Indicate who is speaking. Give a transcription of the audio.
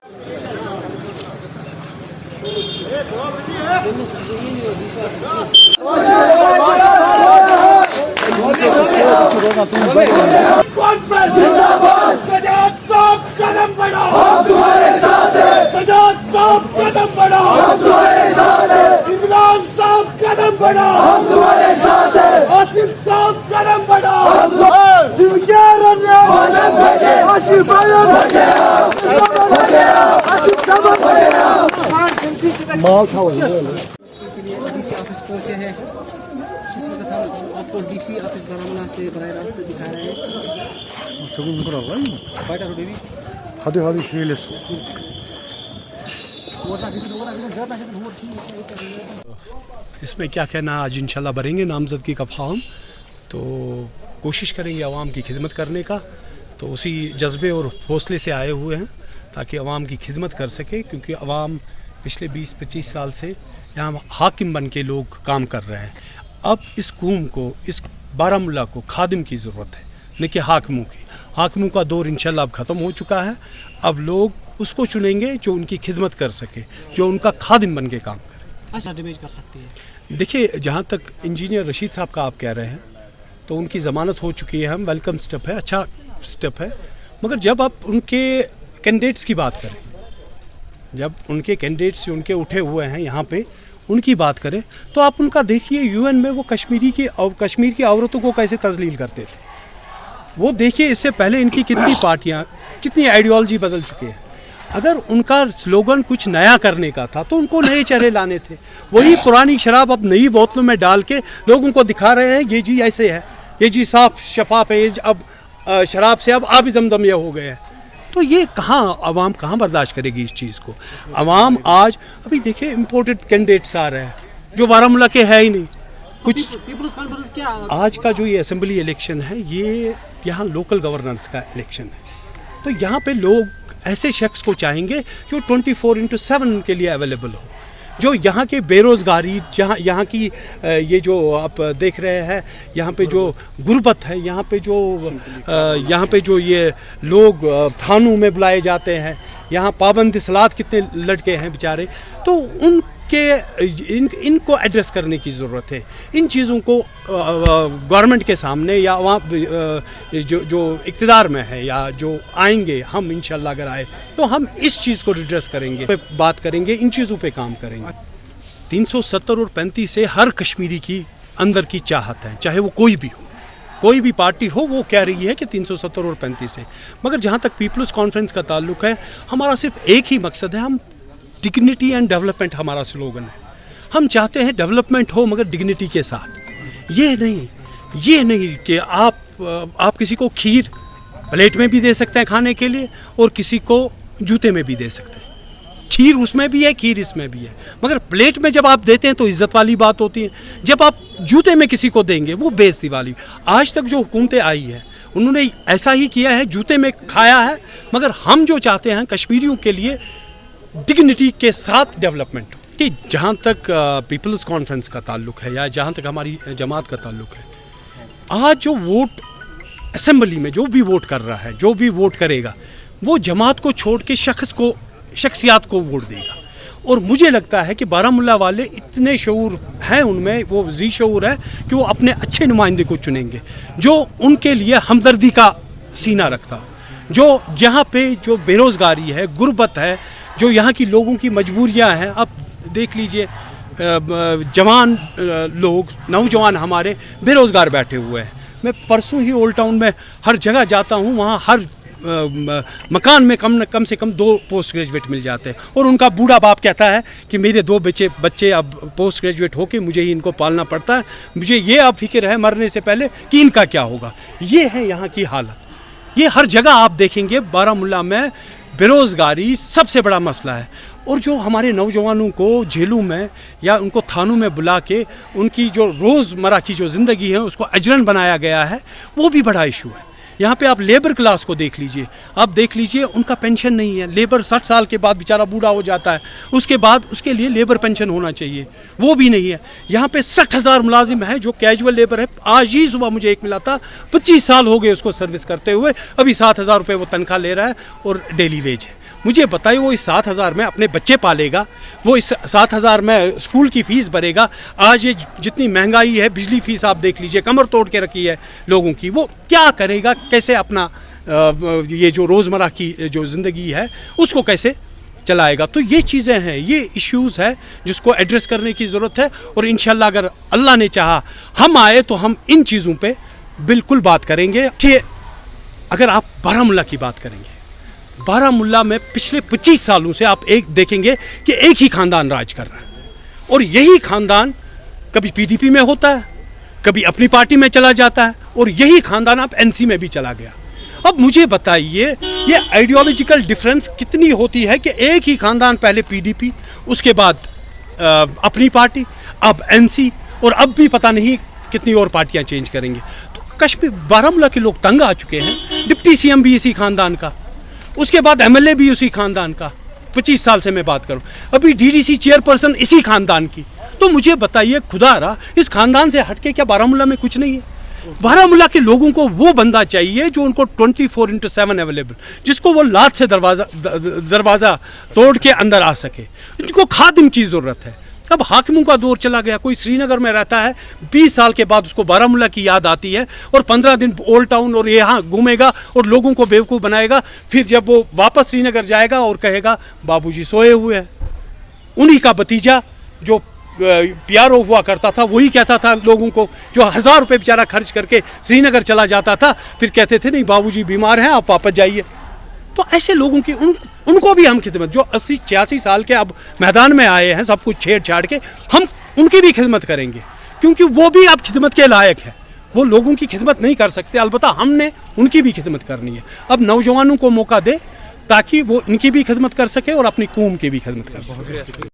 Speaker 1: सजाद साहब कदम बढ़ाओ, हम तुम्हारे साथ हैं। सजाद साहब कदम बढ़ाओ, हम तुम्हारे साथ हैं। इमरान साहब कदम बढ़ाओ, हम तुम्हारे साथ हैं। आसिफ साहब कदम बढ़ाओ, हम
Speaker 2: डीसी ऑफिस पहुंचे हैं। इस वक्त हम आपको डीसी ऑफिस बारामूला से बराह रास्त दिखा रहे हैं।
Speaker 3: इसमें क्या कहना, आज इंशाल्लाह भरेंगे नामजदगी का फॉर्म, तो कोशिश करेंगे आवाम की खिदमत करने का। तो उसी जज्बे और हौसले से आए हुए हैं ताकि आवाम की खिदमत कर सके, क्योंकि आवाम पिछले 20-25 साल से यहाँ हाकिम बन के लोग काम कर रहे हैं। अब इस कौम को, इस बारामूला को खादिम की ज़रूरत है, न कि हाकिमों की। हाकिमों का दौर इंशाल्लाह अब ख़त्म हो चुका है। अब लोग उसको चुनेंगे जो उनकी खिदमत कर सके, जो उनका खादिम बन के काम करे।
Speaker 2: अच्छा डैमेज कर सकती है।
Speaker 3: देखिए, जहाँ तक इंजीनियर रशीद साहब का आप कह रहे हैं, तो उनकी ज़मानत हो चुकी है। हम वेलकम स्टेप है, अच्छा स्टेप है। मगर जब आप उनके कैंडिडेट्स की बात करें, जब उनके कैंडिडेट्स उनके उठे हुए हैं यहाँ पे, उनकी बात करें, तो आप उनका देखिए यूएन में वो कश्मीर की औरतों को कैसे तजलील करते थे। वो देखिए, इससे पहले इनकी कितनी पार्टियाँ, कितनी आइडियोलॉजी बदल चुकी है। अगर उनका स्लोगन कुछ नया करने का था तो उनको नए चेहरे लाने थे। वही पुरानी शराब अब नई बोतलों में डाल के लोगों को दिखा रहे हैं, ये जी ऐसे है, ये जी साफ शफाफ है, ये अब शराब से अब आबी जमजम ये हो गए हैं। तो ये कहाँ, आवाम कहाँ बर्दाश्त करेगी इस चीज़ को। आवाम आज अभी देखिए इम्पोर्टेड कैंडिडेट्स आ रहे हैं जो बारामूला के है ही नहीं कुछ।
Speaker 2: पीपल्स कॉन्फ्रेंस क्या
Speaker 3: आज का जो ये असेंबली इलेक्शन है, ये यहाँ लोकल गवर्नेंस का इलेक्शन है। तो यहाँ पे लोग ऐसे शख्स को चाहेंगे जो 24/7 के लिए अवेलेबल हो, जो यहाँ के बेरोज़गारी, यहाँ की ये जो आप देख रहे हैं, यहाँ पे जो गुर्बत है, यहाँ पे जो ये लोग थानों में बुलाए जाते हैं, यहाँ पाबंद सलात कितने लड़के हैं बेचारे, तो इनको एड्रेस करने की ज़रूरत है। इन चीज़ों को गवर्नमेंट के सामने, या वहाँ जो इक़्तिदार में है या जो आएंगे, हम इंशाल्लाह अगर आए तो हम इस चीज़ को एड्रेस करेंगे, बात करेंगे, इन चीज़ों पे काम करेंगे। 370 और 35 से हर कश्मीरी की अंदर की चाहत है, चाहे वो कोई भी हो, कोई भी पार्टी हो, वो कह रही है कि 370 और 35 से। मगर जहाँ तक पीपल्स कॉन्फ्रेंस का ताल्लुक है, हमारा सिर्फ एक ही मकसद है, हम डिग्निटी एंड डेवलपमेंट हमारा स्लोगन है। हम चाहते हैं डेवलपमेंट हो मगर डिग्निटी के साथ। ये नहीं कि आप किसी को खीर प्लेट में भी दे सकते हैं खाने के लिए और किसी को जूते में भी दे सकते हैं। खीर उसमें भी है, खीर इसमें भी है, मगर प्लेट में जब आप देते हैं तो इज्जत वाली बात होती है। जब आप जूते में किसी को देंगे वो बेइज्जती वाली। आज तक जो हुकूमतें आई है उन्होंने ऐसा ही किया है, जूते में खाया है। मगर हम जो चाहते हैं कश्मीरियों के लिए डिग्निटी के साथ डेवलपमेंट हो। कि जहाँ तक पीपल्स कॉन्फ्रेंस का ताल्लुक है या जहाँ तक हमारी जमात का ताल्लुक है, आज जो वोट असेंबली में जो भी वोट कर रहा है, जो भी वोट करेगा, वो जमात को छोड़ के शख्सियात को वोट देगा। और मुझे लगता है कि बारामूला वाले इतने शऊर हैं, उनमें वो जी शऊर है कि वो अपने अच्छे नुमाइंदे को चुनेंगे जो उनके लिए हमदर्दी का सीना रखता हो। जो यहाँ पे जो बेरोज़गारी है, गुर्बत है, जो यहाँ की लोगों की मजबूरियाँ हैं, आप देख लीजिए जवान लोग, नौजवान हमारे बेरोज़गार बैठे हुए हैं। मैं परसों ही ओल्ड टाउन में हर जगह जाता हूँ, वहाँ हर मकान में कम से कम 2 पोस्ट ग्रेजुएट मिल जाते हैं। और उनका बूढ़ा बाप कहता है कि मेरे 2 बच्चे अब पोस्ट ग्रेजुएट होके मुझे ही इनको पालना पड़ता है, मुझे ये अब फिक्र है मरने से पहले कि इनका क्या होगा। ये है यहाँ की हालत। ये हर जगह आप देखेंगे, बारामूला में बेरोज़गारी सबसे बड़ा मसला है। और जो हमारे नौजवानों को जेलों में या उनको थानों में बुला के उनकी जो रोज़मर्रा की जो ज़िंदगी है उसको अजरन बनाया गया है, वो भी बड़ा इशू है। यहाँ पे आप लेबर क्लास को देख लीजिए, आप देख लीजिए उनका पेंशन नहीं है। लेबर 60 साल के बाद बेचारा बूढ़ा हो जाता है, उसके बाद उसके लिए लेबर पेंशन होना चाहिए, वो भी नहीं है। यहाँ पे 60,000 मुलाजिम है जो कैजुअल लेबर है। आज ही सुबह मुझे एक मिला था, 25 साल हो गए उसको सर्विस करते हुए, अभी 7,000 रुपये वो तनख्वाह ले रहा है और डेली वेज है। मुझे बताइए वो इस 7,000 में अपने बच्चे पालेगा, वो इस 7,000 में स्कूल की फ़ीस भरेगा। आज ये जितनी महंगाई है, बिजली फ़ीस आप देख लीजिए, कमर तोड़ के रखी है लोगों की, वो क्या करेगा, कैसे अपना ये जो रोज़मर्रा की जो ज़िंदगी है उसको कैसे चलाएगा। तो ये चीज़ें हैं, ये इश्यूज़ है जिसको एड्रेस करने की ज़रूरत है। और इंशाल्लाह अगर अल्लाह ने चाहा हम आए तो हम इन चीज़ों पे बिल्कुल बात करेंगे। ठीक, अगर आप बारामूला की बात करेंगे, बारामूला में पिछले 25 सालों से आप एक देखेंगे कि एक ही ख़ानदान राज कर रहा है और यही ख़ानदान कभी पीडीपी में होता है, कभी अपनी पार्टी में चला जाता है और यही ख़ानदान अब एनसी में भी चला गया। अब मुझे बताइए ये आइडियोलॉजिकल डिफरेंस कितनी होती है कि एक ही ख़ानदान, पहले पीडीपी, उसके बाद अपनी पार्टी, अब एनसी और अब भी पता नहीं कितनी और पार्टियां चेंज करेंगे। तो कश्मीर बारामूला के लोग तंग आ चुके हैं। डिप्टी सीएम भी इसी ख़ानदान का, उसके बाद एमएलए भी उसी ख़ानदान का, 25 साल से मैं बात करूं, अभी डीडीसी चेयरपर्सन इसी ख़ानदान की। तो मुझे बताइए खुदारा, इस ख़ानदान से हटके क्या बारामूला में कुछ नहीं है? बारामूला के लोगों को वो बंदा चाहिए जो उनको 24/7 अवेलेबल, जिसको वो लात से दरवाज़ा तोड़ के अंदर आ सके। इनको खादिम की ज़रूरत है। अब हाकिमों का दौर चला गया। कोई श्रीनगर में रहता है, 20 साल के बाद उसको बारामूला की याद आती है और 15 दिन ओल्ड टाउन और यहाँ घूमेगा और लोगों को बेवकूफ़ बनाएगा। फिर जब वो वापस श्रीनगर जाएगा और कहेगा बाबूजी सोए हुए हैं। उन्हीं का भतीजा जो पीआरओ हुआ करता था वही कहता था लोगों को, जो 1000 रुपये बेचारा खर्च करके श्रीनगर चला जाता था, फिर कहते थे नहीं बाबूजी बीमार हैं, आप वापस जाइए। तो ऐसे लोगों की उनको भी हम खिदमत, जो 80-86 साल के अब मैदान में आए हैं सब कुछ छेड़ छाड़ के, हम उनकी भी खिदमत करेंगे क्योंकि वो भी अब खिदमत के लायक है। वो लोगों की खिदमत नहीं कर सकते, अलबत्ता हमने उनकी भी खिदमत करनी है। अब नौजवानों को मौका दे ताकि वो इनकी भी खिदमत कर सके और अपनी कौम की भी खिदमत कर सके।